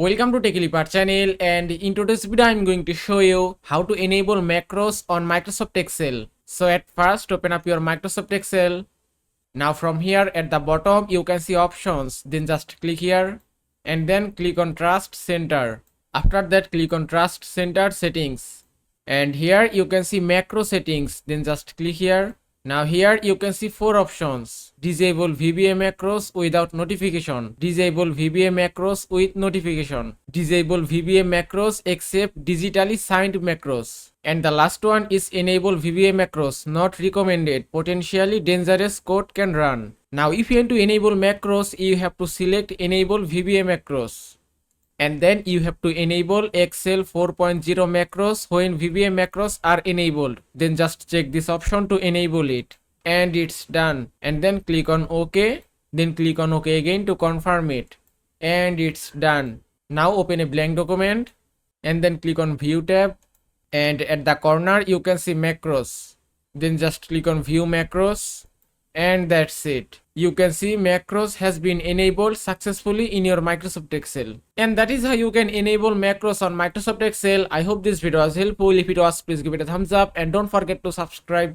Welcome to TechLeapart channel, and in today's video I'm going to show you how to enable macros on Microsoft Excel. So at first open up your Microsoft Excel. Now from here at the bottom you can see options, then just click here and then click on Trust Center. After that click on Trust Center settings, and here you can see macro settings, then just click here. Now here you can see four options: disable VBA macros without notification, disable VBA macros with notification, disable VBA macros except digitally signed macros, and the last one is enable VBA macros not recommended, potentially dangerous code can run. Now if you want to enable macros, you have to select enable VBA macros, and then you have to enable Excel 4.0 macros when VBA macros are enabled. Then just check this option to enable it, and it's done. And then click on OK, then click on OK again to confirm it, and it's done. Now open a blank document and then click on View tab, and at the corner you can see macros. Then just click on View macros, and that's it. You can see macros has been enabled successfully in your Microsoft Excel. And that is how you can enable macros on Microsoft Excel. I hope this video was helpful. If it was, please give it a thumbs up and don't forget to subscribe